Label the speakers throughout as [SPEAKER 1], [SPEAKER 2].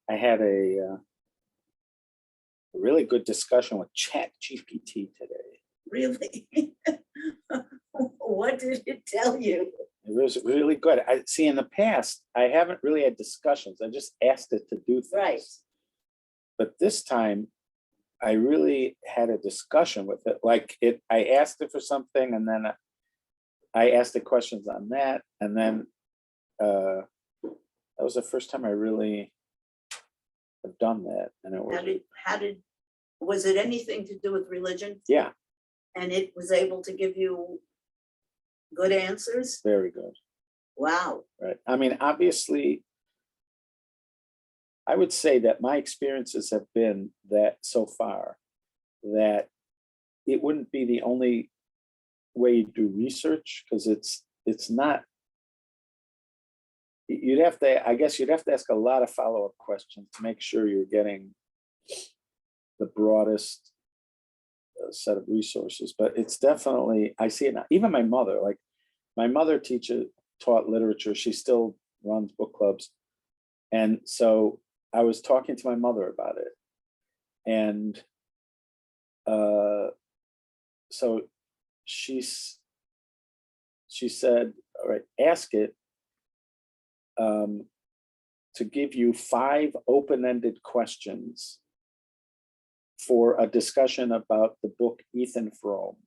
[SPEAKER 1] I had a really good discussion with Chat GPT today.
[SPEAKER 2] Really? What did it tell you?
[SPEAKER 1] It was really good. I see in the past, I haven't really had discussions. I just asked it to do things.
[SPEAKER 2] Right.
[SPEAKER 1] But this time, I really had a discussion with it. Like I asked it for something, and then I asked it questions on that, and then that was the first time I really have done that, and it was
[SPEAKER 2] Was it anything to do with religion?
[SPEAKER 1] yeah,
[SPEAKER 2] And it was able to give you good answers?
[SPEAKER 1] very good.
[SPEAKER 2] Wow.
[SPEAKER 1] Right. I mean, obviously, I would say that my experiences have been that so far that it wouldn't be the only way you do research, because it's not. You'd have to, I guess you'd have to ask a lot of follow-up questions to make sure you're getting the broadest set of resources. But it's definitely, I see it now. Even my mother, like my mother taught literature. She still runs book clubs. And so I was talking to my mother about it. And so she said, all right, ask it to give you 5 open-ended questions for a discussion about the book Ethan Frome.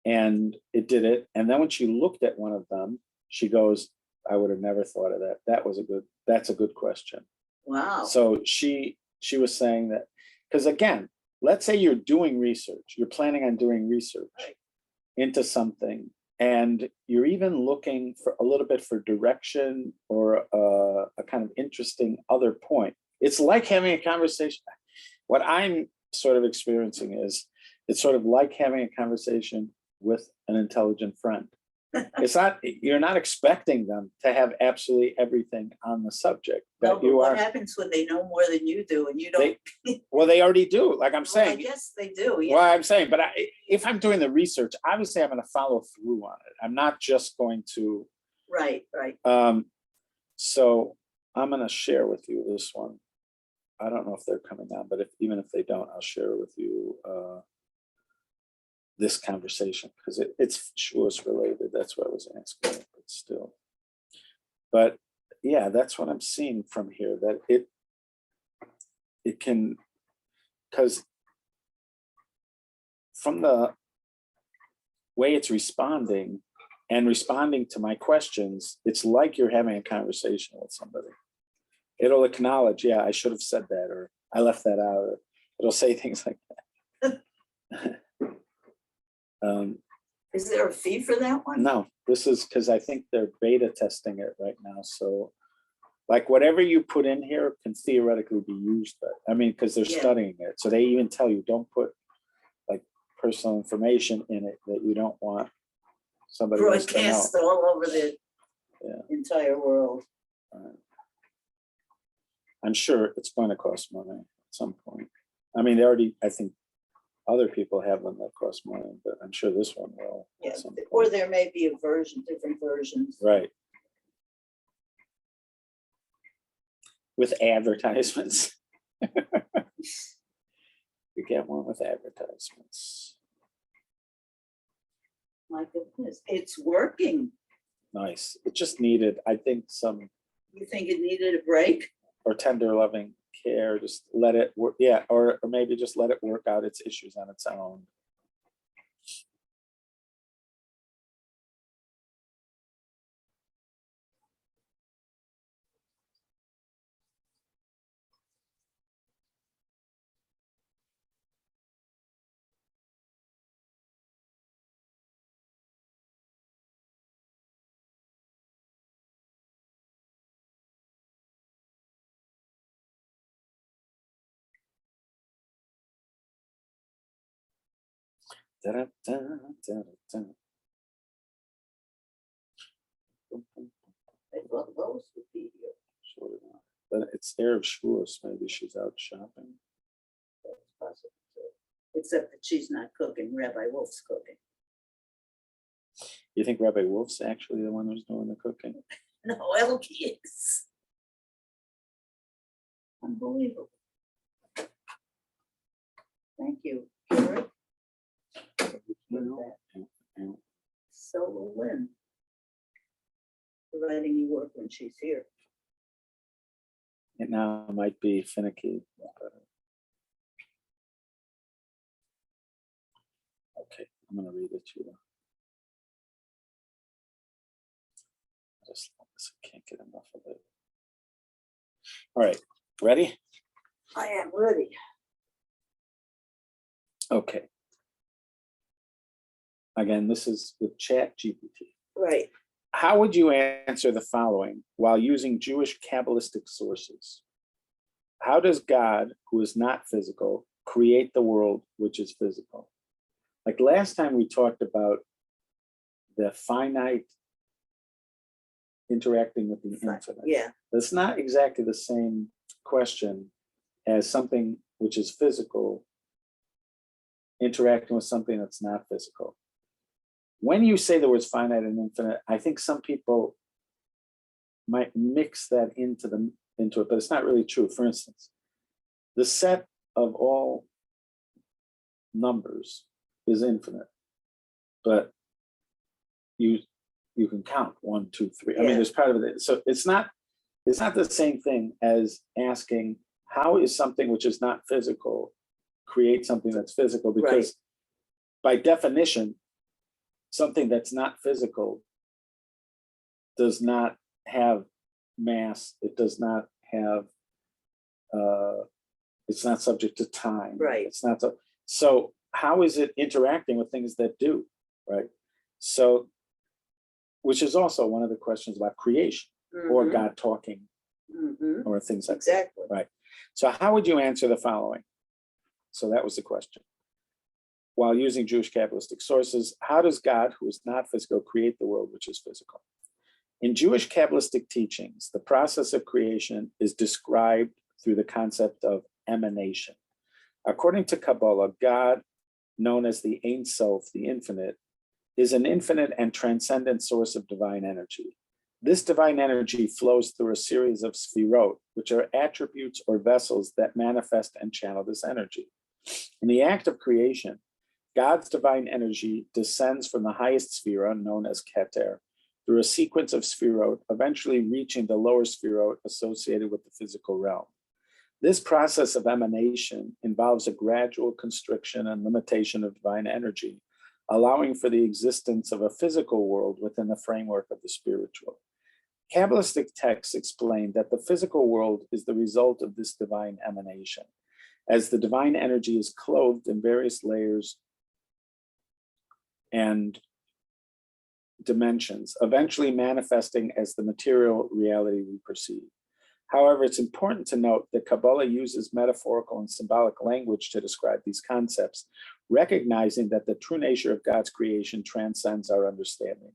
[SPEAKER 1] And it did it. And then when she looked at one of them, she goes, I would have never thought of that. That's a good question.
[SPEAKER 2] Wow.
[SPEAKER 1] So she was saying that, because again, let's say you're doing research, you're planning on doing research into something, and you're even looking for a little bit for direction or a kind of interesting other point. It's like having a conversation. What I'm sort of experiencing is it's sort of like having a conversation with an intelligent friend. It's not, you're not expecting them to have absolutely everything on the subject,
[SPEAKER 2] No,
[SPEAKER 1] but
[SPEAKER 2] but what happens when they know more than you do and you don't?
[SPEAKER 1] Well, they already do, like I'm
[SPEAKER 2] Well,
[SPEAKER 1] saying.
[SPEAKER 2] I guess they do, yeah.
[SPEAKER 1] Well, I'm saying, but if I'm doing the research, obviously I'm going to follow through on it. I'm not just going to.
[SPEAKER 2] Right.
[SPEAKER 1] So I'm going to share with you this one. I don't know if they're coming on, but even if they don't, I'll share with you this conversation, because it's Shavuos related. That's what I was asking, but still. But yeah, that's what I'm seeing from here, that it can, because from the way it's responding to my questions, it's like you're having a conversation with somebody. It'll acknowledge, yeah, I should have said that, or I left that out, or it'll say things like that.
[SPEAKER 2] Is there a fee for that one?
[SPEAKER 1] No, this is because I think they're beta testing it right now. So like whatever you put in here can theoretically be used, but I mean, because they're studying it. So they even tell you don't put like personal information in it that you don't want somebody else to know.
[SPEAKER 2] Broadcast all over the entire world.
[SPEAKER 1] I'm sure it's going to cost money at some point. I mean, they already, I think other people have them that cost money, but I'm sure this one will.
[SPEAKER 2] Yeah, or there may be different versions.
[SPEAKER 1] Right. With advertisements. You get one with advertisements.
[SPEAKER 2] My goodness, it's working.
[SPEAKER 1] Nice. It just needed, I think,
[SPEAKER 2] You think it needed a break?
[SPEAKER 1] Or tender loving care, just let it work. Yeah, or maybe just let it work out its issues on its own.
[SPEAKER 2] I thought those would be here.
[SPEAKER 1] Sure. But it's Erev Shavuos, maybe she's out shopping.
[SPEAKER 2] That's possible too. Except that she's not cooking, Rabbi Wolf's cooking.
[SPEAKER 1] You think Rabbi Wolf's actually the one who's doing the cooking?
[SPEAKER 2] No, Elke is. Unbelievable. Thank you, Gary. So will Lynn. Providing you work when she's here.
[SPEAKER 1] It now might be finicky. Okay, I'm gonna read it to you. I can't get enough of it. All right, ready?
[SPEAKER 2] I am ready.
[SPEAKER 1] Okay. Again, this is with Chat GPT.
[SPEAKER 2] Right.
[SPEAKER 1] How would you answer the following while using Jewish Kabbalistic sources? How does God, who is not physical, create the world which is physical? Like last time we talked about the finite interacting with the infinite.
[SPEAKER 2] Yeah.
[SPEAKER 1] That's not exactly the same question as something which is physical interacting with something that's not physical. When you say the words finite and infinite, I think some people might mix that into it, but it's not really true. For instance, the set of all numbers is infinite, but you can count 1, 2, 3. I mean, there's part of it. So it's not the same thing as asking how is something which is not physical create something that's physical, because by definition, something that's not physical does not have mass. It does not have, it's not subject to time.
[SPEAKER 2] Right.
[SPEAKER 1] It's not, so how is it interacting with things that do, right? So, which is also one of the questions about creation or God talking or things like that.
[SPEAKER 2] Exactly.
[SPEAKER 1] Right. So how would you answer the following? So that was the question. While using Jewish Kabbalistic sources, how does God, who is not physical, create the world which is physical? In Jewish Kabbalistic teachings, the process of creation is described through the concept of emanation. According to Kabbalah, God, known as the Ein Sof, the infinite, is an infinite and transcendent source of divine energy. This divine energy flows through a series of sfirot, which are attributes or vessels that manifest and channel this energy. In the act of creation, God's divine energy descends from the highest sphera, known as Keter, through a sequence of sfirot, eventually reaching the lower sfirot associated with the physical realm. This process of emanation involves a gradual constriction and limitation of divine energy, allowing for the existence of a physical world within the framework of the spiritual. Kabbalistic texts explain that the physical world is the result of this divine emanation, as the divine energy is clothed in various layers and dimensions, eventually manifesting as the material reality we perceive. However, it's important to note that Kabbalah uses metaphorical and symbolic language to describe these concepts, recognizing that the true nature of God's creation transcends our understanding.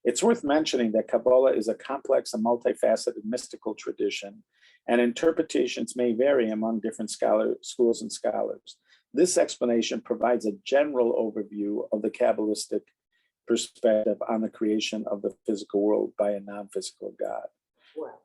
[SPEAKER 1] It's worth mentioning that Kabbalah is a complex and multifaceted mystical tradition, and interpretations may vary among different schools and scholars. This explanation provides a general overview of the Kabbalistic perspective on the creation of the physical world by a non-physical God.
[SPEAKER 2] Wow.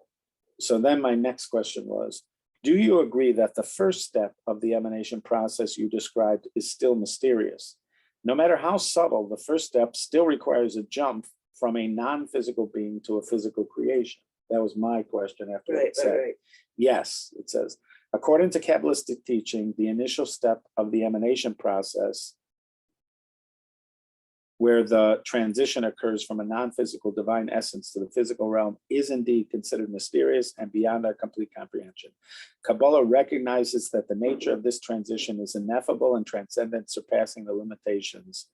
[SPEAKER 1] So then my next question was, do you agree that the first step of the emanation process you described is still mysterious? No matter how subtle, the first step still requires a jump from a non-physical being to a physical creation. That was my question after it said.
[SPEAKER 2] Right.
[SPEAKER 1] Yes, it says, according to Kabbalistic teaching, the initial step of the emanation process, where the transition occurs from a non-physical divine essence to the physical realm, is indeed considered mysterious and beyond our complete comprehension. Kabbalah recognizes that the nature of this transition is ineffable and transcendent, surpassing the limitations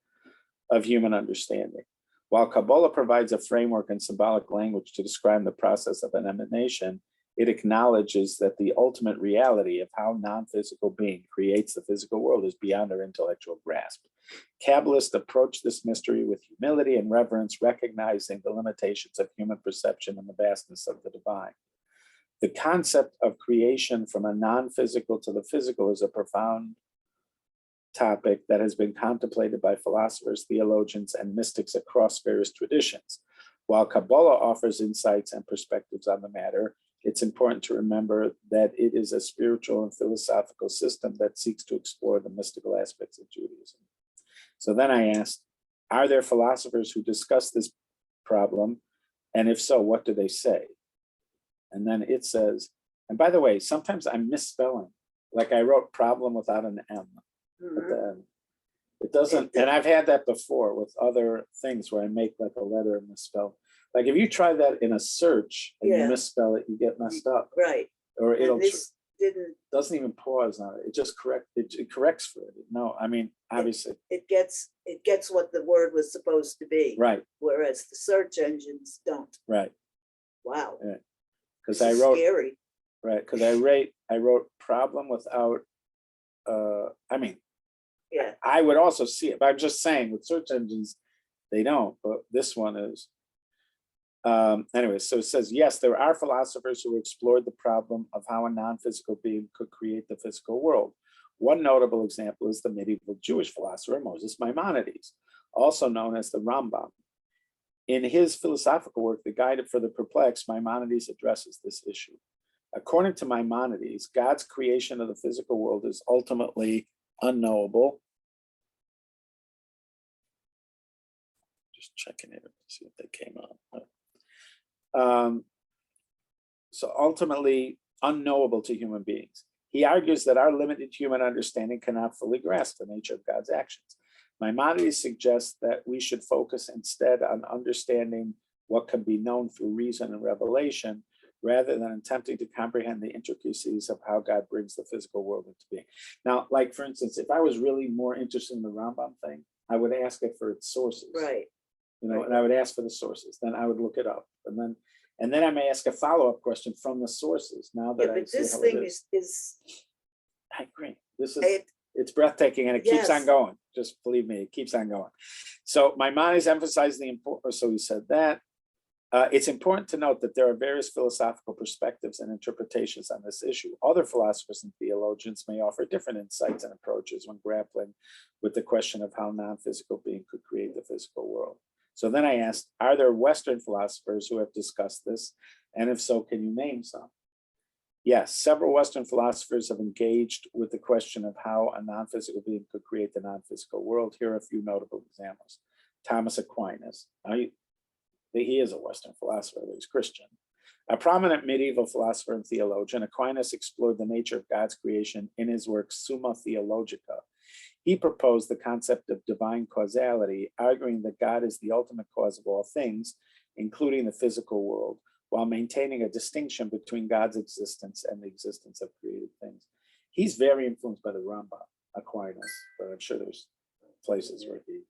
[SPEAKER 1] of human understanding. While Kabbalah provides a framework and symbolic language to describe the process of an emanation, it acknowledges that the ultimate reality of how non-physical being creates the physical world is beyond our intellectual grasp. Kabbalists approach this mystery with humility and reverence, recognizing the limitations of human perception and the vastness of the divine. The concept of creation from a non-physical to the physical is a profound topic that has been contemplated by philosophers, theologians, and mystics across various traditions. While Kabbalah offers insights and perspectives on the matter, it's important to remember that it is a spiritual and philosophical system that seeks to explore the mystical aspects of Judaism. So then I asked, are there philosophers who discuss this problem? And if so, what do they say? And then it says, and by the way, sometimes I'm misspelling. Like I wrote problem without an M at the end. It doesn't, and I've had that before with other things where I make like a letter and misspell. Like if you try that in a search and you misspell it, you get messed up.
[SPEAKER 2] Right.
[SPEAKER 1] Or
[SPEAKER 2] And
[SPEAKER 1] it'll
[SPEAKER 2] this
[SPEAKER 1] doesn't even pause on it. It just it corrects for it. No, I mean, obviously.
[SPEAKER 2] it gets what the word was supposed to be.
[SPEAKER 1] Right.
[SPEAKER 2] Whereas the search engines don't.
[SPEAKER 1] Right.
[SPEAKER 2] Wow.
[SPEAKER 1] Yeah. Because I wrote
[SPEAKER 2] scary.
[SPEAKER 1] Right. Because I wrote problem without I mean,
[SPEAKER 2] yeah.
[SPEAKER 1] I would also see it, but I'm just saying with search engines, they don't, but this one is. Anyway, so it says, yes, there are philosophers who explored the problem of how a non-physical being could create the physical world. One notable example is the medieval Jewish philosopher Moses Maimonides, also known as the Rambam. In his philosophical work, The Guide for the Perplexed, Maimonides addresses this issue. According to Maimonides, God's creation of the physical world is ultimately unknowable. Just checking it to see if they came up. So ultimately unknowable to human beings. He argues that our limited human understanding cannot fully grasp the nature of God's actions. Maimonides suggests that we should focus instead on understanding what can be known through reason and revelation, rather than attempting to comprehend the intricacies of how God brings the physical world into being. Now, like for instance, if I was really more interested in the Rambam thing, I would ask it for its sources.
[SPEAKER 2] Right.
[SPEAKER 1] You know, and I would ask for the sources, then I would look it up, and then I may ask a follow-up question from the sources. Now that I see
[SPEAKER 2] this
[SPEAKER 1] how
[SPEAKER 2] thing
[SPEAKER 1] it is, I agree. This is it's breathtaking, and it keeps on going. Just believe me, it keeps on going. So Maimonides emphasized the importance. So he said that it's important to note that there are various philosophical perspectives and interpretations on this issue. Other philosophers and theologians may offer different insights and approaches when grappling with the question of how non-physical being could create the physical world. So then I asked, are there Western philosophers who have discussed this? And if so, can you name some? Yes, several Western philosophers have engaged with the question of how a non-physical being could create the non-physical world. Here are a few notable examples. Thomas Aquinas. Now, he is a Western philosopher, he's Christian. A prominent medieval philosopher and theologian, Aquinas explored the nature of God's creation in his work Summa Theologica. He proposed the concept of divine causality, arguing that God is the ultimate cause of all things, including the physical world, while maintaining a distinction between God's existence and the existence of created things. He's very influenced by the Rambam, Aquinas, but I'm sure there's places where he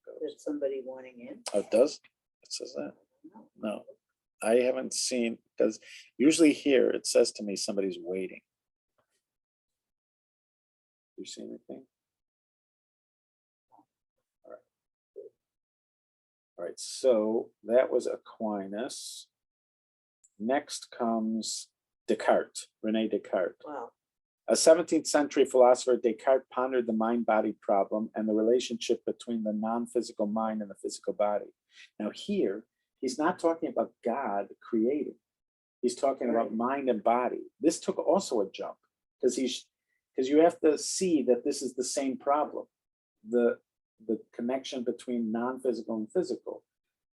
[SPEAKER 1] goes.
[SPEAKER 2] There's somebody wanting in.
[SPEAKER 1] Oh, it does? It says that? No, I haven't seen, because usually here it says to me somebody's waiting. Do you see anything? All right, so that was Aquinas. Next comes Descartes, René Descartes.
[SPEAKER 2] Wow.
[SPEAKER 1] A 17th century philosopher, Descartes pondered the mind-body problem and the relationship between the non-physical mind and the physical body. Now here, he's not talking about God creating. He's talking about mind and body. This took also a jump because you have to see that this is the same problem. The connection between non-physical and physical.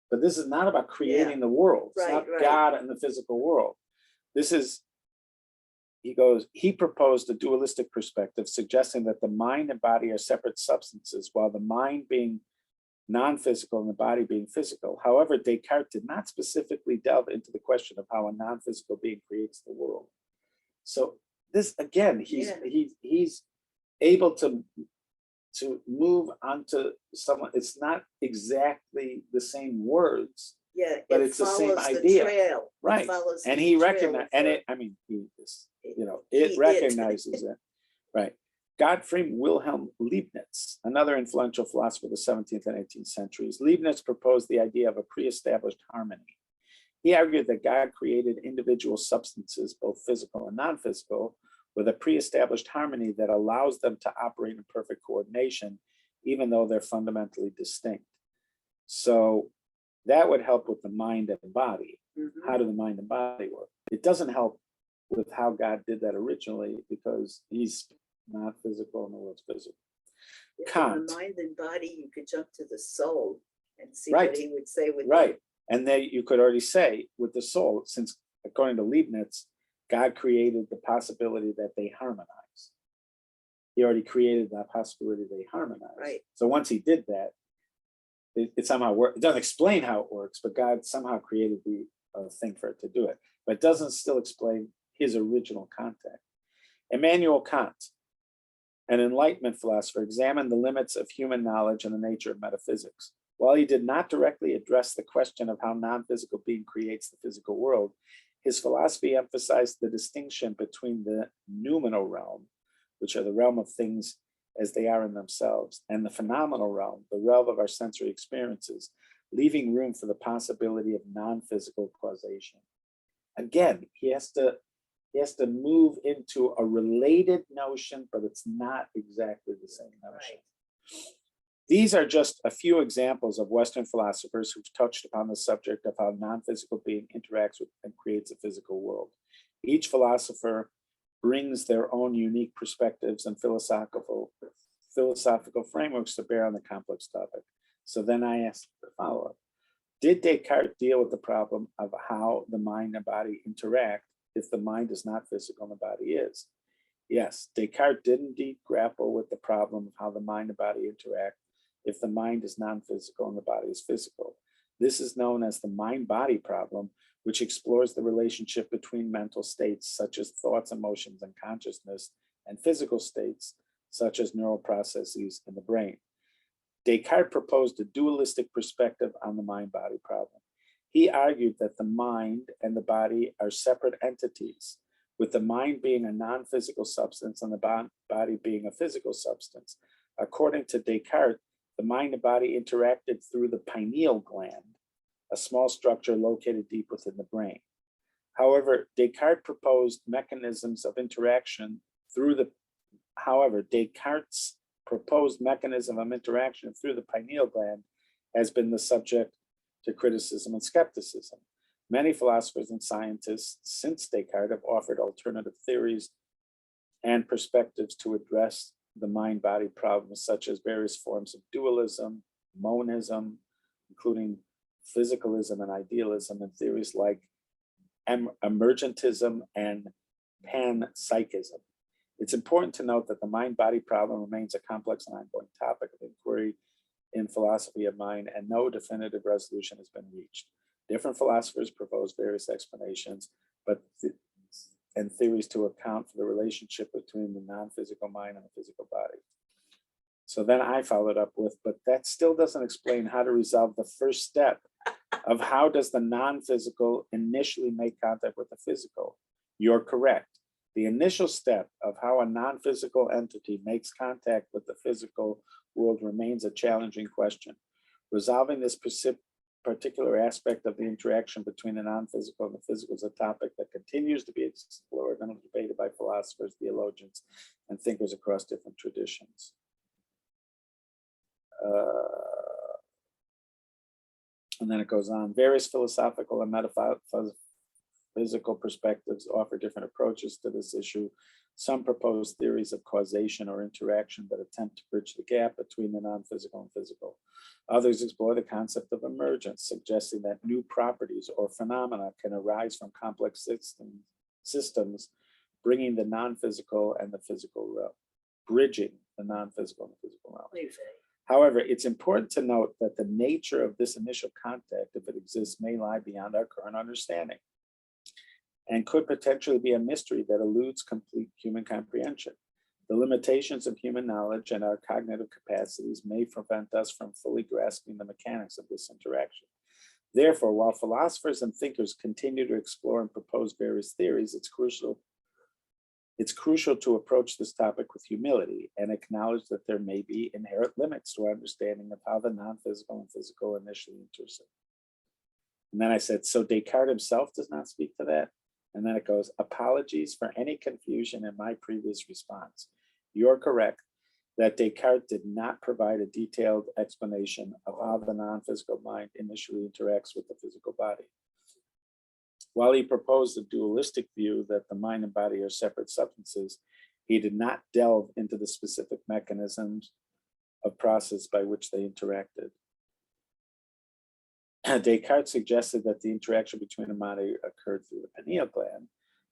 [SPEAKER 1] But this is not about creating the world. It's not God and the physical world. This is, he proposed a dualistic perspective, suggesting that the mind and body are separate substances, while the mind being non-physical and the body being physical. However, Descartes did not specifically delve into the question of how a non-physical being creates the world. So this, again, he's able to move onto someone. It's not exactly the same words, but it's the same idea,
[SPEAKER 2] trail.
[SPEAKER 1] right? And he recognized, and it, I mean, it recognizes it, right? Gottfried Wilhelm Leibniz, another influential philosopher of the 17th and 18th centuries. Leibniz proposed the idea of a pre-established harmony. He argued that God created individual substances, both physical and non-physical, with a pre-established harmony that allows them to operate in perfect coordination, even though they're fundamentally distinct. So that would help with the mind and body. How do the mind and body work? It doesn't help with how God did that originally because he's not physical and the world's physical.
[SPEAKER 2] From the mind and body, you could jump to the soul and see
[SPEAKER 1] Right.
[SPEAKER 2] what he would say with
[SPEAKER 1] Right. And then you could already say with the soul, since according to Leibniz, God created the possibility that they harmonize. He already created that possibility they harmonize.
[SPEAKER 2] Right.
[SPEAKER 1] So once he did that, it somehow works. It doesn't explain how it works, but God somehow created the thing for it to do it. But it doesn't still explain his original contact. Immanuel Kant, an Enlightenment philosopher, examined the limits of human knowledge and the nature of metaphysics. While he did not directly address the question of how non-physical being creates the physical world, his philosophy emphasized the distinction between the noumenal realm, which are the realm of things as they are in themselves, and the phenomenal realm, the realm of our sensory experiences, leaving room for the possibility of non-physical causation. Again, he has to move into a related notion, but it's not exactly the same notion. Right. These are just a few examples of Western philosophers who've touched upon the subject of how non-physical being interacts with and creates a physical world. Each philosopher brings their own unique perspectives and philosophical frameworks to bear on the complex topic. So then I asked the follow-up. Did Descartes deal with the problem of how the mind and body interact if the mind is not physical and the body is? Yes, Descartes did indeed grapple with the problem of how the mind and body interact if the mind is non-physical and the body is physical. This is known as the mind-body problem, which explores the relationship between mental states such as thoughts, emotions, and consciousness, and physical states such as neural processes in the brain. Descartes proposed a dualistic perspective on the mind-body problem. He argued that the mind and the body are separate entities, with the mind being a non-physical substance and the body being a physical substance. According to Descartes, the mind and body interacted through the pineal gland, a small structure located deep within the brain. However, Descartes' proposed mechanism of interaction through the pineal gland has been the subject to criticism and skepticism. Many philosophers and scientists since Descartes have offered alternative theories and perspectives to address the mind-body problems, such as various forms of dualism, monism, including physicalism and idealism, and theories like emergentism and panpsychism. It's important to note that the mind-body problem remains a complex and ongoing topic of inquiry in philosophy of mind, and no definitive resolution has been reached. Different philosophers propose various explanations and theories to account for the relationship between the non-physical mind and the physical body. So then I followed up with, but that still doesn't explain how to resolve the first step of how does the non-physical initially make contact with the physical. You're correct. The initial step of how a non-physical entity makes contact with the physical world remains a challenging question. Resolving this particular aspect of the interaction between the non-physical and the physical is a topic that continues to be explored and debated by philosophers, theologians, and thinkers across different traditions. And then it goes on. Various philosophical and metaphysical perspectives offer different approaches to this issue. Some propose theories of causation or interaction that attempt to bridge the gap between the non-physical and physical. Others explore the concept of emergence, suggesting that new properties or phenomena can arise from complex systems, bringing the non-physical and the physical realm, bridging the non-physical and the physical realm. However, it's important to note that the nature of this initial contact, if it exists, may lie beyond our current understanding and could potentially be a mystery that eludes complete human comprehension. The limitations of human knowledge and our cognitive capacities may prevent us from fully grasping the mechanics of this interaction. Therefore, while philosophers and thinkers continue to explore and propose various theories, it's crucial to approach this topic with humility and acknowledge that there may be inherent limits to our understanding of how the non-physical and physical initially intersect. And then I said, so Descartes himself does not speak to that? And then it goes, apologies for any confusion in my previous response. You're correct that Descartes did not provide a detailed explanation of how the non-physical mind initially interacts with the physical body. while he proposed a dualistic view that the mind and body are separate substances, he did not delve into the specific mechanisms of process by which they interacted. Descartes suggested that the interaction between the body occurred through the pineal gland,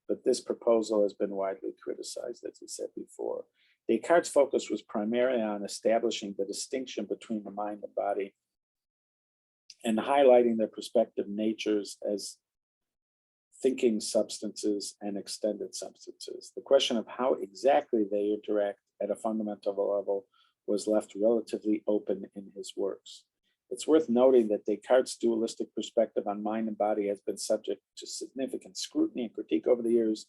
[SPEAKER 1] but this proposal has been widely criticized, as we said before. Descartes' focus was primarily on establishing the distinction between the mind and body and highlighting their respective natures as thinking substances and extended substances. The question of how exactly they interact at a fundamental level was left relatively open in his works. It's worth noting that Descartes' dualistic perspective on mind and body has been subject to significant scrutiny and critique over the years,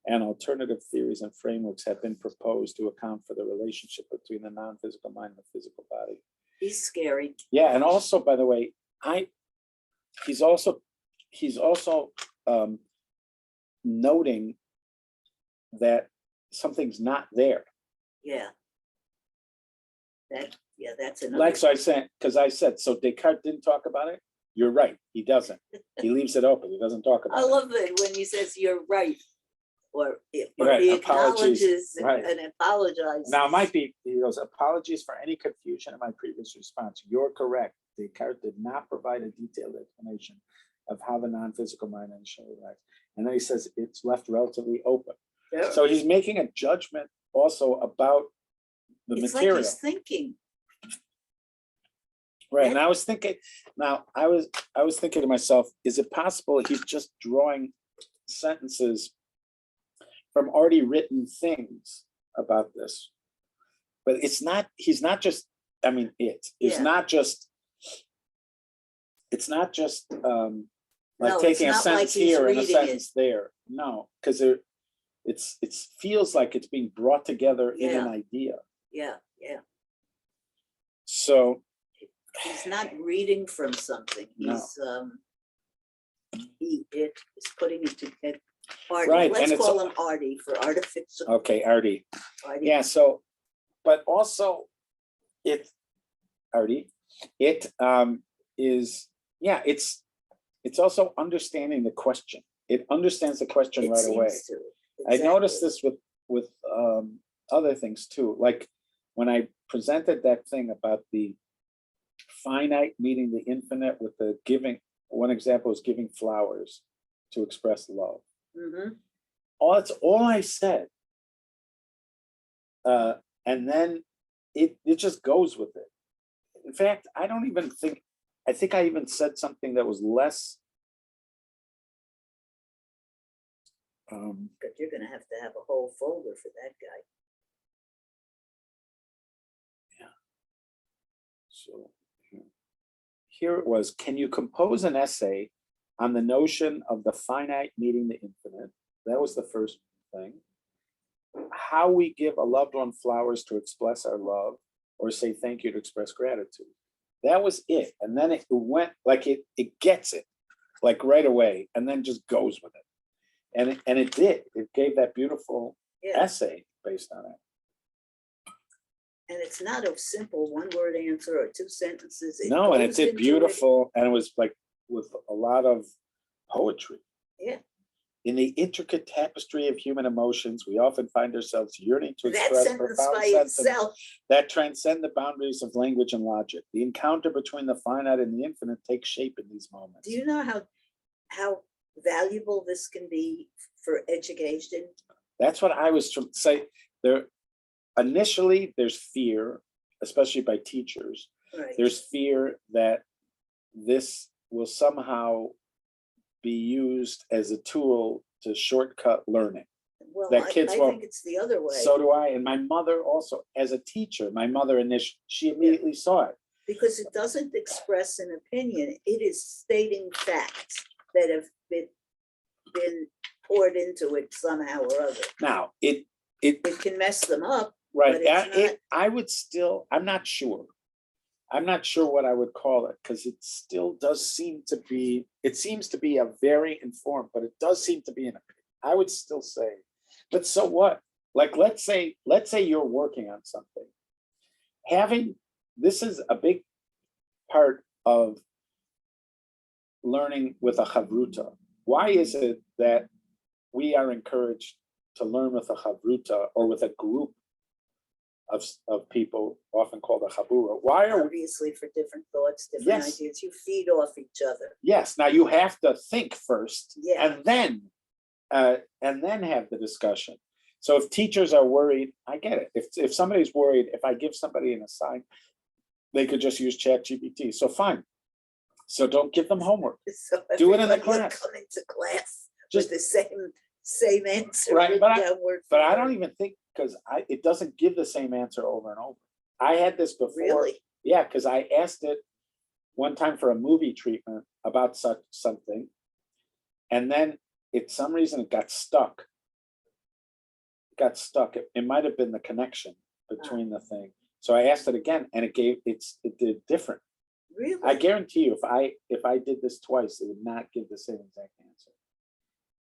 [SPEAKER 1] and alternative theories and frameworks have been proposed to account for the relationship between the non-physical mind and the physical body.
[SPEAKER 2] He's scary.
[SPEAKER 1] Yeah, and also, by the way, he's also noting that something's not there.
[SPEAKER 2] Yeah. That's another.
[SPEAKER 1] Like, so I said, because I said, so Descartes didn't talk about it? You're right, he doesn't. He leaves it open, he doesn't talk about
[SPEAKER 2] I
[SPEAKER 1] it.
[SPEAKER 2] love it when he says you're right, or
[SPEAKER 1] Right,
[SPEAKER 2] he
[SPEAKER 1] apologies,
[SPEAKER 2] acknowledges
[SPEAKER 1] right.
[SPEAKER 2] and apologizes.
[SPEAKER 1] Now, it might be, he goes, apologies for any confusion in my previous response. You're correct. Descartes did not provide a detailed explanation of how the non-physical mind initially acts. And then he says it's left relatively open.
[SPEAKER 2] Yeah.
[SPEAKER 1] So he's making a judgment also about the
[SPEAKER 2] It's
[SPEAKER 1] material.
[SPEAKER 2] like he's thinking.
[SPEAKER 1] Right. And I was thinking, now I was thinking to myself, is it possible he's just drawing sentences from already written things about this? But it's not, he's not just, I mean, it's
[SPEAKER 2] Yeah.
[SPEAKER 1] not just, it's not just like
[SPEAKER 2] No, it's
[SPEAKER 1] taking a
[SPEAKER 2] not like
[SPEAKER 1] sentence
[SPEAKER 2] he's
[SPEAKER 1] here and a
[SPEAKER 2] reading
[SPEAKER 1] sentence there. No, because it feels like it's being brought together in an idea.
[SPEAKER 2] Yeah, yeah.
[SPEAKER 1] So
[SPEAKER 2] He's not reading from something.
[SPEAKER 1] No.
[SPEAKER 2] He's is putting it together. Artie.
[SPEAKER 1] Right,
[SPEAKER 2] Let's
[SPEAKER 1] and it's
[SPEAKER 2] call him Artie for artificial.
[SPEAKER 1] okay, Artie.
[SPEAKER 2] Artie.
[SPEAKER 1] Yeah, so, but also it, Artie, it is, yeah, it's also understanding the question. It understands the question
[SPEAKER 2] It
[SPEAKER 1] right away.
[SPEAKER 2] seems to.
[SPEAKER 1] I noticed
[SPEAKER 2] Exactly.
[SPEAKER 1] this with other things too. Like when I presented that thing about the finite meeting the infinite with the giving, one example is giving flowers to express love.
[SPEAKER 2] Mhm.
[SPEAKER 1] That's all I said. And then it just goes with it. In fact, I think I even said something that was less.
[SPEAKER 2] But you're gonna have to have a whole folder for that guy.
[SPEAKER 1] So here it was. Can you compose an essay on the notion of the finite meeting the infinite? That was the first thing. How we give a loved one flowers to express our love or say thank you to express gratitude. That was it. And then it went like it gets it like right away and then just goes with it. And it did. It gave that beautiful essay based on it.
[SPEAKER 2] And it's not a simple one-word answer or two sentences.
[SPEAKER 1] No, and it
[SPEAKER 2] goes
[SPEAKER 1] did
[SPEAKER 2] into
[SPEAKER 1] beautiful, and it was like with a lot of poetry.
[SPEAKER 2] Yeah.
[SPEAKER 1] In the intricate tapestry of human emotions, we often find ourselves yearning to
[SPEAKER 2] That
[SPEAKER 1] express
[SPEAKER 2] sentence
[SPEAKER 1] profound
[SPEAKER 2] by
[SPEAKER 1] sentiments
[SPEAKER 2] itself.
[SPEAKER 1] that transcend the boundaries of language and logic. The encounter between the finite and the infinite takes shape in these moments.
[SPEAKER 2] Do you know how valuable this can be for education?
[SPEAKER 1] That's what I was trying to say. There, initially, there's fear, especially by teachers.
[SPEAKER 2] Right.
[SPEAKER 1] There's fear that this will somehow be used as a tool to shortcut learning.
[SPEAKER 2] Well,
[SPEAKER 1] that kids
[SPEAKER 2] I
[SPEAKER 1] won't.
[SPEAKER 2] think it's the other way.
[SPEAKER 1] So do I. And my mother also, as a teacher, my mother initially, she immediately saw it.
[SPEAKER 2] Because it doesn't express an opinion. It is stating facts that have been poured into it somehow or other.
[SPEAKER 1] Now, it
[SPEAKER 2] can mess them up.
[SPEAKER 1] right.
[SPEAKER 2] But it's not,
[SPEAKER 1] I would still, I'm not sure. I'm not sure what I would call it because it still does seem to be, it seems to be a very informed, but it does seem to be an opinion. I would still say, but so what? Like, let's say you're working on something. This is a big part of learning with a chavruta. why is it that we are encouraged to learn with a chavruta or with a group of people, often called a chabura? Why are we?
[SPEAKER 2] Obviously for different thoughts, different
[SPEAKER 1] Yes.
[SPEAKER 2] ideas. You feed off each other.
[SPEAKER 1] Yes. Now you have to think first,
[SPEAKER 2] Yeah.
[SPEAKER 1] and then have the discussion. So if teachers are worried, I get it. If somebody's worried, if I give somebody an assignment, they could just use ChatGPT. So fine. So don't give them homework.
[SPEAKER 2] So
[SPEAKER 1] Do it in the
[SPEAKER 2] everybody will
[SPEAKER 1] class.
[SPEAKER 2] come into class
[SPEAKER 1] Just
[SPEAKER 2] with the same answer.
[SPEAKER 1] right,
[SPEAKER 2] written down word for
[SPEAKER 1] but I
[SPEAKER 2] word.
[SPEAKER 1] don't even think, because it doesn't give the same answer over and over. I had this before.
[SPEAKER 2] Really?
[SPEAKER 1] Yeah, because I asked it one time for a movie treatment about such something, and then some reason it got stuck. It might have been the connection between the thing. So I asked it again, and it did different.
[SPEAKER 2] Really?
[SPEAKER 1] I guarantee you, if I did this twice, it would not give the same exact answer.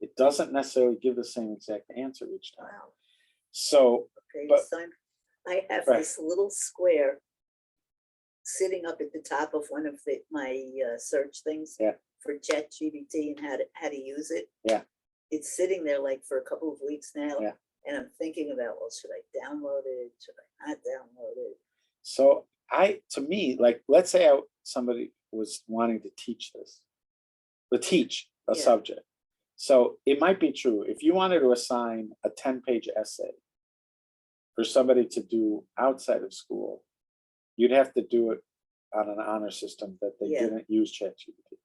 [SPEAKER 1] It doesn't necessarily give the same exact answer each time.
[SPEAKER 2] Wow.
[SPEAKER 1] So,
[SPEAKER 2] Okay,
[SPEAKER 1] but-
[SPEAKER 2] so I have
[SPEAKER 1] Right.
[SPEAKER 2] this little square sitting up at the top of one of my search things
[SPEAKER 1] Yeah.
[SPEAKER 2] for ChatGPT and how to use it.
[SPEAKER 1] Yeah.
[SPEAKER 2] It's sitting there like for a couple of weeks now.
[SPEAKER 1] Yeah.
[SPEAKER 2] And I'm thinking about, well, should I download it? Should I not download it?
[SPEAKER 1] so to me, like, let's say somebody was wanting to teach a
[SPEAKER 2] Yeah.
[SPEAKER 1] subject. So it might be true. If you wanted to assign a 10-page essay for somebody to do outside of school, you'd have to do it on an honor system that they
[SPEAKER 2] Yeah.
[SPEAKER 1] didn't use ChatGPT.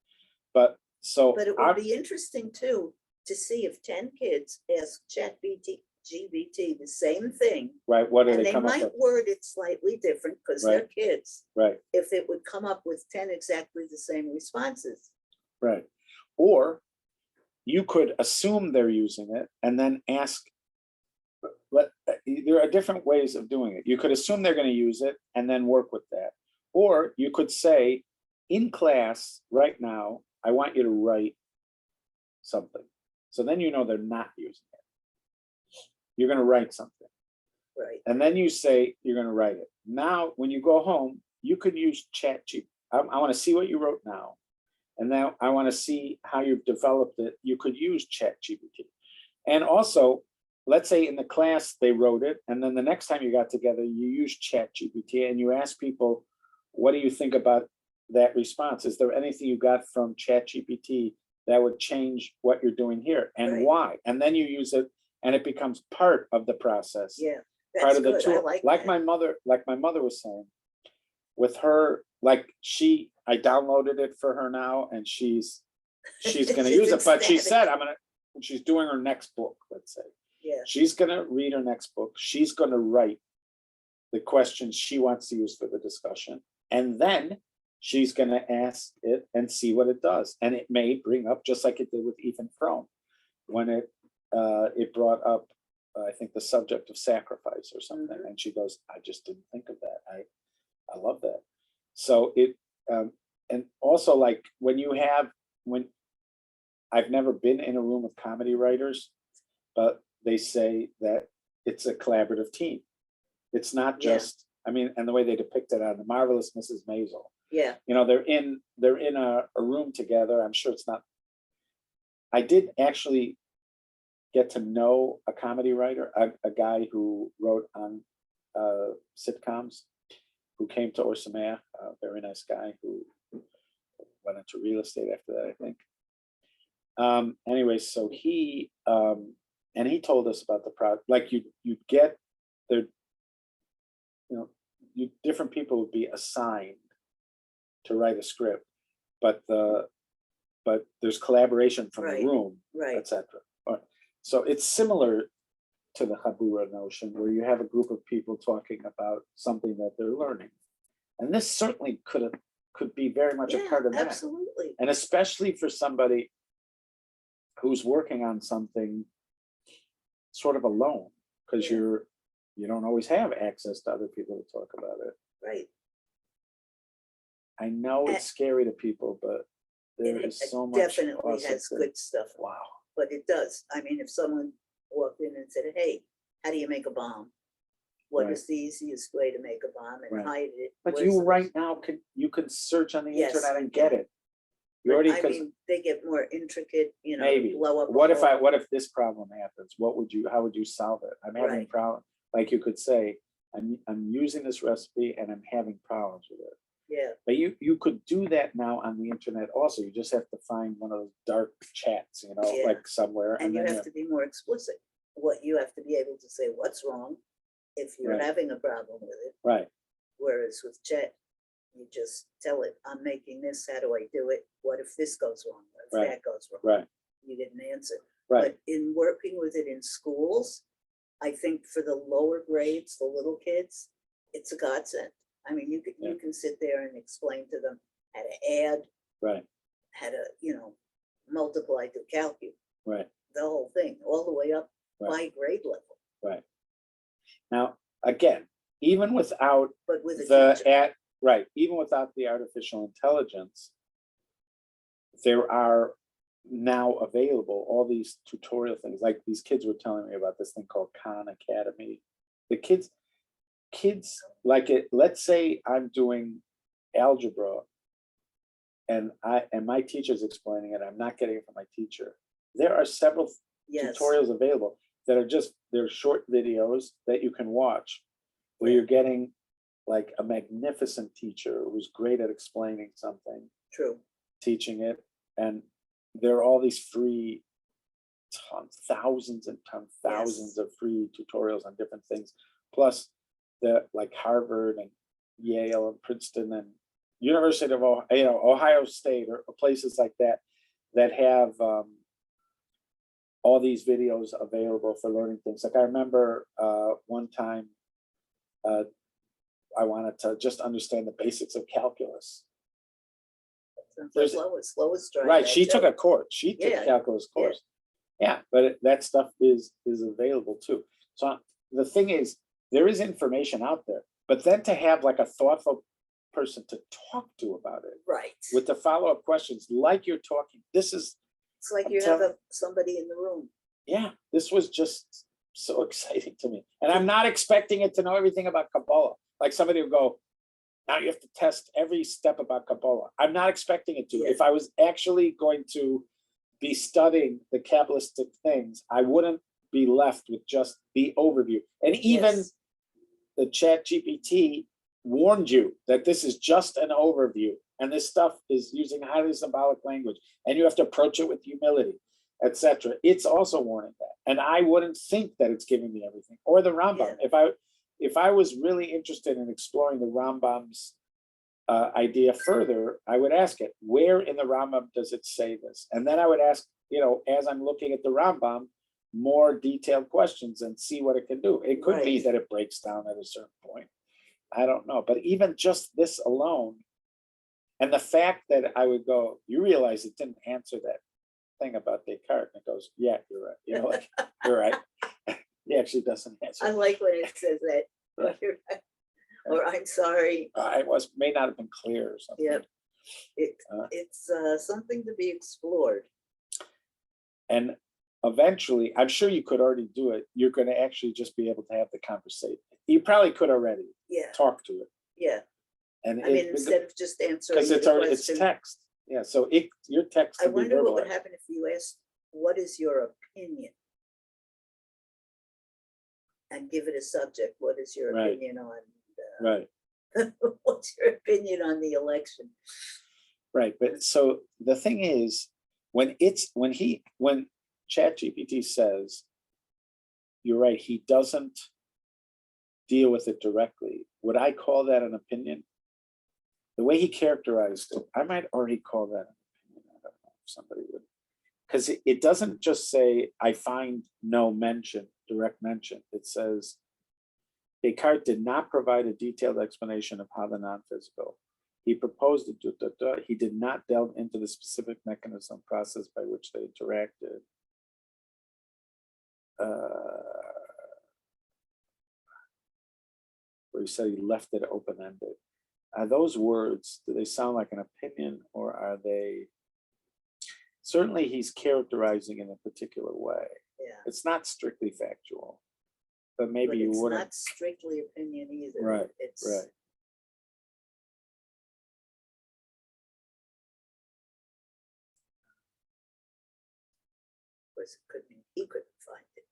[SPEAKER 1] But
[SPEAKER 2] But it would be interesting too, to see if 10 kids ask ChatGPT the same thing.
[SPEAKER 1] right, what do
[SPEAKER 2] And
[SPEAKER 1] they
[SPEAKER 2] they
[SPEAKER 1] come up
[SPEAKER 2] might
[SPEAKER 1] with?
[SPEAKER 2] word it slightly different because they're
[SPEAKER 1] Right.
[SPEAKER 2] kids.
[SPEAKER 1] Right,
[SPEAKER 2] If it would come up with 10 exactly the same responses.
[SPEAKER 1] right. Or you could assume they're using it and then ask. There are different ways of doing it. You could assume they're going to use it and then work with that. Or you could say, in class right now, I want you to write something. So then you know they're not using it. You're going to write something.
[SPEAKER 2] Right.
[SPEAKER 1] And then you say you're going to write it. Now, when you go home, you could use ChatGPT. I want to see what you wrote now. And now I want to see how you've developed it. You could use ChatGPT. And also, let's say in the class they wrote it, and then the next time you got together, you use ChatGPT and you ask people, what do you think about that response? Is there anything you got from ChatGPT that would change what you're doing here, and
[SPEAKER 2] Right.
[SPEAKER 1] why? And then you use it, and it becomes part of the process.
[SPEAKER 2] Yeah.
[SPEAKER 1] Part
[SPEAKER 2] That's
[SPEAKER 1] of the
[SPEAKER 2] good. I
[SPEAKER 1] tool.
[SPEAKER 2] like
[SPEAKER 1] Like
[SPEAKER 2] that.
[SPEAKER 1] my mother was saying, with her, like I downloaded it for her now, and she's gonna use it. But she
[SPEAKER 2] ecstatic.
[SPEAKER 1] said, she's doing her next book, let's say.
[SPEAKER 2] Yeah.
[SPEAKER 1] She's gonna read her next book. She's gonna write the questions she wants to use for the discussion. And then she's gonna ask it and see what it does. And it may bring up, just like it did with Ethan Frome, when it brought up, I think, the subject of sacrifice or something.
[SPEAKER 2] Mhm.
[SPEAKER 1] And she goes, I just didn't think of that. I love that. So and also, like, when I've never been in a room with comedy writers, but they say that it's a collaborative team. It's not
[SPEAKER 2] Yeah.
[SPEAKER 1] just, and the way they depict it on The Marvelous Mrs. Maisel,
[SPEAKER 2] Yeah.
[SPEAKER 1] they're in a room together. I'm sure it's not. I did actually get to know a comedy writer, a guy who wrote on sitcoms, who came to Orsamea, a very nice guy who went into real estate after that, I think. Anyway, so he and he told us about the product. Like you get there, different people would be assigned to write a script, but there's collaboration from
[SPEAKER 2] Right.
[SPEAKER 1] the room,
[SPEAKER 2] Right.
[SPEAKER 1] etc. So it's similar to the Chabura notion, where you have a group of people talking about something that they're learning, and this certainly could be very much a
[SPEAKER 2] Yeah,
[SPEAKER 1] part of that.
[SPEAKER 2] absolutely.
[SPEAKER 1] And especially for somebody who's working on something sort of alone, because
[SPEAKER 2] Yeah.
[SPEAKER 1] you don't always have access to other people to talk about it.
[SPEAKER 2] Right.
[SPEAKER 1] I know it's scary to people, but there
[SPEAKER 2] It
[SPEAKER 1] is so much.
[SPEAKER 2] definitely
[SPEAKER 1] awesome
[SPEAKER 2] has
[SPEAKER 1] thing.
[SPEAKER 2] good stuff,
[SPEAKER 1] Wow.
[SPEAKER 2] but it does. If someone walked in and said, hey, how do you make a bomb? What
[SPEAKER 1] Right.
[SPEAKER 2] is the easiest way to make a bomb and
[SPEAKER 1] Right.
[SPEAKER 2] hide it?
[SPEAKER 1] But
[SPEAKER 2] Where's
[SPEAKER 1] you
[SPEAKER 2] the-
[SPEAKER 1] right now you can search on the
[SPEAKER 2] Yes,
[SPEAKER 1] internet
[SPEAKER 2] you
[SPEAKER 1] and get
[SPEAKER 2] can.
[SPEAKER 1] it. You already,
[SPEAKER 2] I
[SPEAKER 1] because
[SPEAKER 2] mean, they get more intricate,
[SPEAKER 1] maybe,
[SPEAKER 2] blow up.
[SPEAKER 1] what if
[SPEAKER 2] a whole-
[SPEAKER 1] what if this problem happens? How would you solve it? I'm having a
[SPEAKER 2] Right.
[SPEAKER 1] problem, like you could say, I'm using this recipe and I'm having problems with it.
[SPEAKER 2] Yeah,
[SPEAKER 1] But you could do that now on the internet also. You just have to find one of those dark chats,
[SPEAKER 2] Yeah.
[SPEAKER 1] like somewhere.
[SPEAKER 2] and you
[SPEAKER 1] then
[SPEAKER 2] have to be more explicit. What you have to be able to say what's wrong if you're
[SPEAKER 1] Right.
[SPEAKER 2] having a problem with it.
[SPEAKER 1] right,
[SPEAKER 2] Whereas with chat, you just tell it, I'm making this, how do I do it? What if this goes wrong? What if
[SPEAKER 1] Right.
[SPEAKER 2] that goes wrong?
[SPEAKER 1] right,
[SPEAKER 2] You didn't answer.
[SPEAKER 1] right,
[SPEAKER 2] But in working with it in schools, I think for the lower grades, the little kids, it's a godsend. I mean, you
[SPEAKER 1] Yeah.
[SPEAKER 2] can sit there and explain to them how to add,
[SPEAKER 1] right,
[SPEAKER 2] how to, multiply, to calculate,
[SPEAKER 1] right,
[SPEAKER 2] the whole thing, all the way up
[SPEAKER 1] Right.
[SPEAKER 2] by grade level,
[SPEAKER 1] right. Now, again, even without
[SPEAKER 2] but with a teacher.
[SPEAKER 1] even without the artificial intelligence, there are now available all these tutorial things. Like these kids were telling me about this thing called Khan Academy. The kids like it. Let's say I'm doing algebra and my teacher's explaining it. I'm not getting it from my teacher. There are several
[SPEAKER 2] Yes,
[SPEAKER 1] tutorials available that are they're short videos that you can watch where you're getting like a magnificent teacher who's great at explaining something,
[SPEAKER 2] true.
[SPEAKER 1] teaching it, and there are all these free thousands and thousands of free tutorials on different things, plus the like Harvard and Yale and Princeton and University of Ohio State or places like that that have all these videos available for learning things. Like I remember one time I wanted to just understand the basics of calculus.
[SPEAKER 2] There's Lois tried
[SPEAKER 1] Right,
[SPEAKER 2] that
[SPEAKER 1] she took
[SPEAKER 2] too.
[SPEAKER 1] a course. She took
[SPEAKER 2] Yeah,
[SPEAKER 1] a calculus
[SPEAKER 2] yeah.
[SPEAKER 1] course. Yeah, but that stuff is available too. So the thing is, there is information out there, but then to have like a thoughtful person to talk to about it
[SPEAKER 2] Right.
[SPEAKER 1] with the follow-up questions, like you're talking, this is,
[SPEAKER 2] It's like
[SPEAKER 1] I'm
[SPEAKER 2] you have
[SPEAKER 1] telling-
[SPEAKER 2] somebody in the room.
[SPEAKER 1] yeah, this was just so exciting to me. And I'm not expecting it to know everything about Kabbalah. Like somebody would go, now you have to test every step about Kabbalah. I'm not expecting it to.
[SPEAKER 2] Yeah.
[SPEAKER 1] If I was actually going to be studying the Kabbalistic things, I wouldn't be left with just the overview. And even
[SPEAKER 2] Yes.
[SPEAKER 1] the Chat GPT warned you that this is just an overview and this stuff is using highly symbolic language and you have to approach it with humility, etc. It's also warning that. And I wouldn't think that it's giving me everything. Or the Rambam. If I was really interested in exploring the Rambam's idea further, I would ask it, where in the Rambam does it say this? And then I would ask, as I'm looking at the Rambam, more detailed questions and see what it can do. It could be
[SPEAKER 2] Right.
[SPEAKER 1] that it breaks down at a certain point. I don't know. But even just this alone, and the fact that I would go, you realize it didn't answer that thing about Descartes. And it goes, yeah, you're right. Like, you're right. It actually doesn't answer.
[SPEAKER 2] I like when it says that.
[SPEAKER 1] Right.
[SPEAKER 2] You're right. Or I'm sorry.
[SPEAKER 1] I may not have been clear or something.
[SPEAKER 2] Yep.
[SPEAKER 1] Uh,
[SPEAKER 2] It's something to be explored.
[SPEAKER 1] And eventually, I'm sure you could already do it. You're going to actually just be able to have the conversation. You probably could already
[SPEAKER 2] Yeah,
[SPEAKER 1] talk to it.
[SPEAKER 2] yeah.
[SPEAKER 1] And
[SPEAKER 2] I mean, instead of just answering
[SPEAKER 1] because
[SPEAKER 2] the
[SPEAKER 1] it's
[SPEAKER 2] question,
[SPEAKER 1] text. Yeah. So your text
[SPEAKER 2] I
[SPEAKER 1] can be
[SPEAKER 2] wonder what would
[SPEAKER 1] verbalized.
[SPEAKER 2] happen if you asked, what is your opinion? And give it a subject. What is your
[SPEAKER 1] Right.
[SPEAKER 2] opinion on,
[SPEAKER 1] Right.
[SPEAKER 2] what's your opinion on the election?
[SPEAKER 1] Right. But so the thing is, when ChatGPT says, you're right, he doesn't deal with it directly. Would I call that an opinion? The way he characterized it, I might already call that an opinion. I don't know if somebody would. Because it doesn't just say, I find no direct mention. It says, Descartes did not provide a detailed explanation of how the non-physical. He proposed it, he did not delve into the specific mechanism process by which they interacted. Where he said he left it open-ended. Are those words, do they sound like an opinion or are they? Certainly he's characterizing in a particular way.
[SPEAKER 2] Yeah.
[SPEAKER 1] It's not strictly factual, but maybe
[SPEAKER 2] But
[SPEAKER 1] you
[SPEAKER 2] it's
[SPEAKER 1] wouldn't.
[SPEAKER 2] not strictly opinion either.
[SPEAKER 1] Right,
[SPEAKER 2] It's
[SPEAKER 1] right.
[SPEAKER 2] course, it couldn't, he couldn't find it.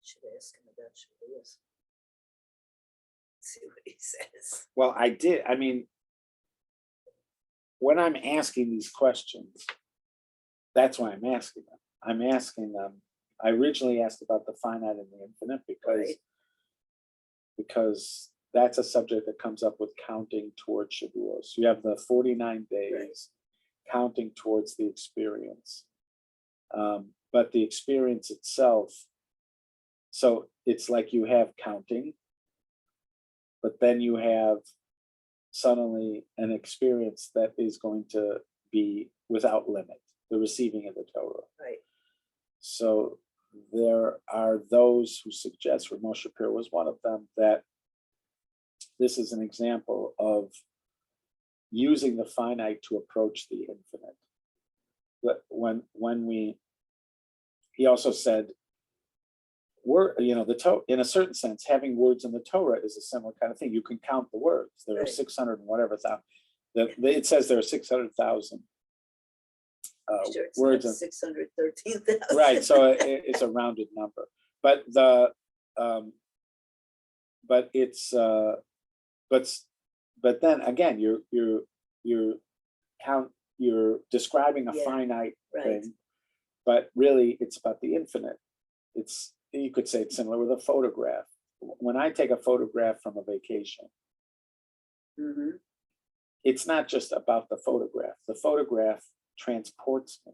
[SPEAKER 2] Should ask him about Shavuos. See what he says.
[SPEAKER 1] Well, I did. I mean, when I'm asking these questions, that's why I'm asking them. I'm asking them. I originally asked about the finite and the infinite because that's a subject that comes up with counting towards Shavuos. You have the 49 days counting towards the experience. But the experience itself, so it's like you have counting, but then you have suddenly an experience that is going to be without limit, the receiving of the Torah.
[SPEAKER 2] Right.
[SPEAKER 1] So there are those who suggest, Rav Moshe Shapiro was one of them, that this is an example of using the finite to approach the infinite. But he also said, the Torah, in a certain sense, having words in the Torah is a similar kind of thing. You can count the words. There are 600 and whatever thousand. It says there are 600,000
[SPEAKER 2] Sure, it's
[SPEAKER 1] words.
[SPEAKER 2] not 613,000.
[SPEAKER 1] Right, so it's a rounded number. But but then again, you're describing a finite thing, but really it's about the infinite. You could say it's similar with a photograph. When I take a photograph from a vacation, it's not just about the photograph. The photograph transports me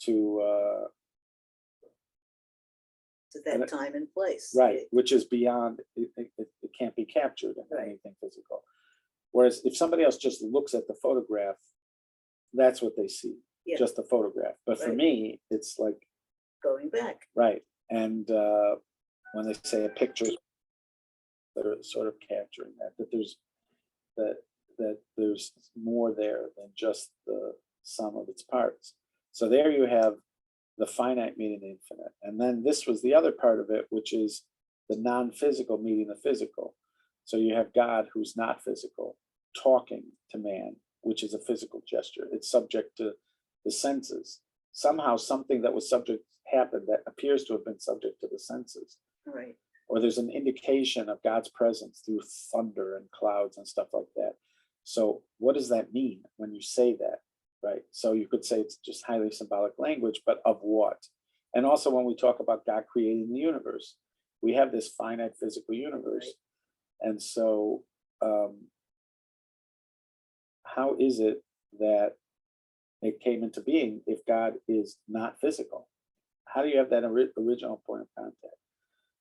[SPEAKER 1] to
[SPEAKER 2] that time and place.
[SPEAKER 1] Right, which is beyond, it can't be captured in anything physical. Whereas if somebody else just looks at the photograph, that's what they see, just the photograph. But for me, it's like
[SPEAKER 2] going back.
[SPEAKER 1] Right. And when they say a picture, they're sort of capturing that there's more there than just the sum of its parts. So there you have the finite meeting the infinite. And then this was the other part of it, which is the non-physical meeting the physical. So you have God, who's not physical, talking to man, which is a physical gesture. It's subject to the senses. Somehow something that was subject happened that appears to have been subject to the senses.
[SPEAKER 2] Right.
[SPEAKER 1] Or there's an indication of God's presence through thunder and clouds and stuff like that. So what does that mean when you say that, right? So you could say it's just highly symbolic language, but of what? And also when we talk about God creating the universe, we have this finite physical universe. Right. And so how is it that it came into being if God is not physical? How do you have that original point of contact?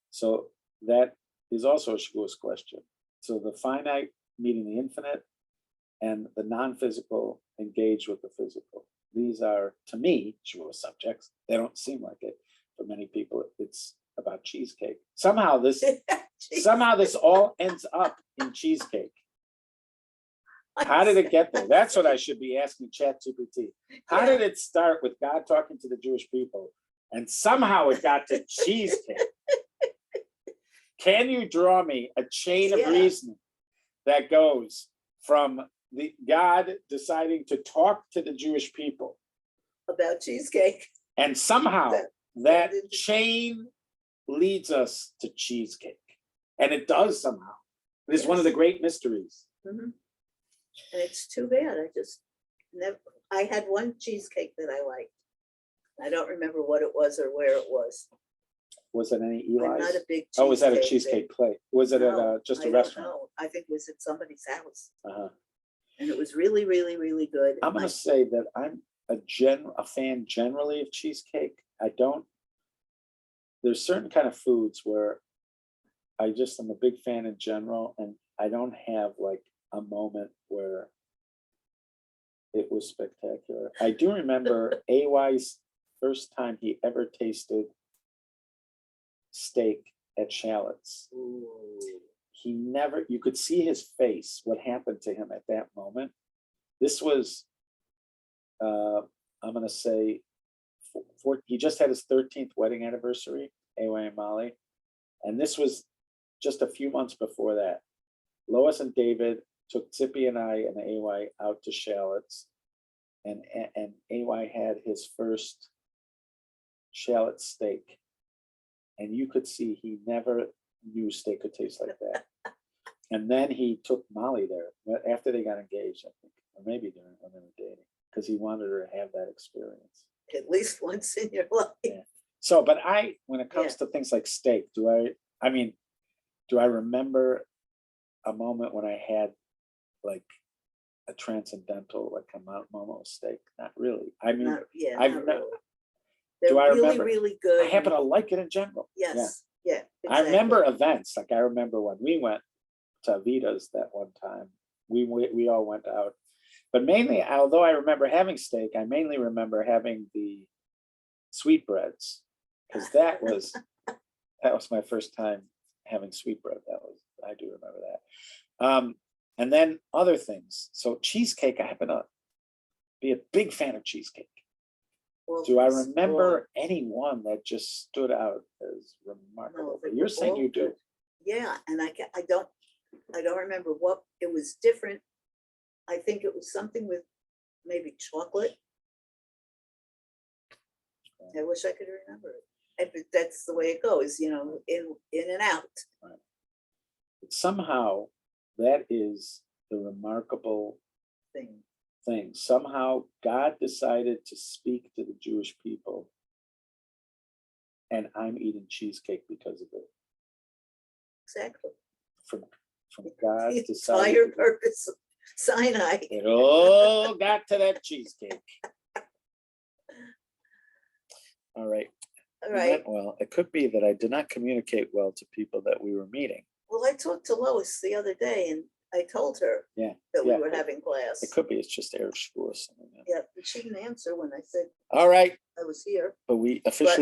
[SPEAKER 1] So that is also a Shavuos question. So the finite meeting the infinite and the non-physical engage with the physical. These are, to me, Shavuos subjects. They don't seem like it. For many people, it's about cheesecake. Somehow this all ends up in cheesecake. How did it get there? That's what I should be asking ChatGPT. How did it start with God talking to the Jewish people and somehow it got to cheesecake? Can you draw me a chain of reasoning that goes from the God deciding to talk to the Jewish people
[SPEAKER 2] about cheesecake,
[SPEAKER 1] and somehow that chain leads us to cheesecake? And it does somehow. It is one of the great mysteries.
[SPEAKER 2] And it's too bad. I had one cheesecake that I liked. I don't remember what it was or where it was.
[SPEAKER 1] Was it any Eli's?
[SPEAKER 2] I'm not a big cheesecake.
[SPEAKER 1] Oh, was that a cheesecake plate? Was it at just a restaurant?
[SPEAKER 2] No, I think it was at somebody's house.
[SPEAKER 1] Uh-huh.
[SPEAKER 2] And it was really, really, really good.
[SPEAKER 1] I'm going to say that I'm a fan generally of cheesecake. There's certain kind of foods where I just am a big fan in general, and I don't have like a moment where it was spectacular. I do remember AY's first time he ever tasted steak at Shallot's.
[SPEAKER 2] Ooh.
[SPEAKER 1] You could see his face, what happened to him at that moment. This was, I'm going to say, he just had his 13th wedding anniversary, AY and Molly. And this was just a few months before that. Lois and David took Zippy and I and AY out to Shallott's. And AY had his first shallot steak. And you could see he never knew steak could taste like that. And then he took Molly there after they got engaged, I think, or maybe during when they were dating, because he wanted her to have that experience.
[SPEAKER 2] At least once in your life.
[SPEAKER 1] Yeah. So, but when it comes to things like steak, do I remember a moment when I had like a transcendental, like a moment of steak? Not really. I mean,
[SPEAKER 2] Not- yeah,
[SPEAKER 1] I've
[SPEAKER 2] not
[SPEAKER 1] ne-
[SPEAKER 2] really. They're
[SPEAKER 1] do I
[SPEAKER 2] really,
[SPEAKER 1] remember?
[SPEAKER 2] really
[SPEAKER 1] I
[SPEAKER 2] good.
[SPEAKER 1] happen to like it in general. Yeah.
[SPEAKER 2] Yes, yeah.
[SPEAKER 1] I remember
[SPEAKER 2] exactly.
[SPEAKER 1] events, like I remember when we went to Vita's that one time, we all went out. But mainly, although I remember having steak, I mainly remember having the sweetbreads, because that was my first time having sweetbread. I do remember that. And then other things. So cheesecake, I happen to be a big fan of cheesecake.
[SPEAKER 2] Well,
[SPEAKER 1] Do I
[SPEAKER 2] it's
[SPEAKER 1] remember any one that just stood out as remarkable?
[SPEAKER 2] No, they
[SPEAKER 1] You're
[SPEAKER 2] were
[SPEAKER 1] saying
[SPEAKER 2] all
[SPEAKER 1] you do.
[SPEAKER 2] good. Yeah, and I don't remember what it was different. I think it was something with maybe chocolate. I wish I could remember it. But that's the way it goes, you know, in and out.
[SPEAKER 1] But somehow that is the remarkable thing. Somehow God decided to speak to the Jewish people, and I'm eating cheesecake because of it.
[SPEAKER 2] Exactly.
[SPEAKER 1] From God
[SPEAKER 2] The
[SPEAKER 1] decided.
[SPEAKER 2] entire purpose of Sinai.
[SPEAKER 1] It all got to that cheesecake. All right.
[SPEAKER 2] All
[SPEAKER 1] We
[SPEAKER 2] right.
[SPEAKER 1] went well. It could be that I did not communicate well to people that we were meeting.
[SPEAKER 2] Well, I talked to Lois the other day and I told her
[SPEAKER 1] Yeah.
[SPEAKER 2] that we
[SPEAKER 1] yeah.
[SPEAKER 2] were having class.
[SPEAKER 1] It could be it's just Erev Shavuos or something.
[SPEAKER 2] Yeah, but she didn't answer when I said
[SPEAKER 1] All right.
[SPEAKER 2] I was here.
[SPEAKER 1] But we officially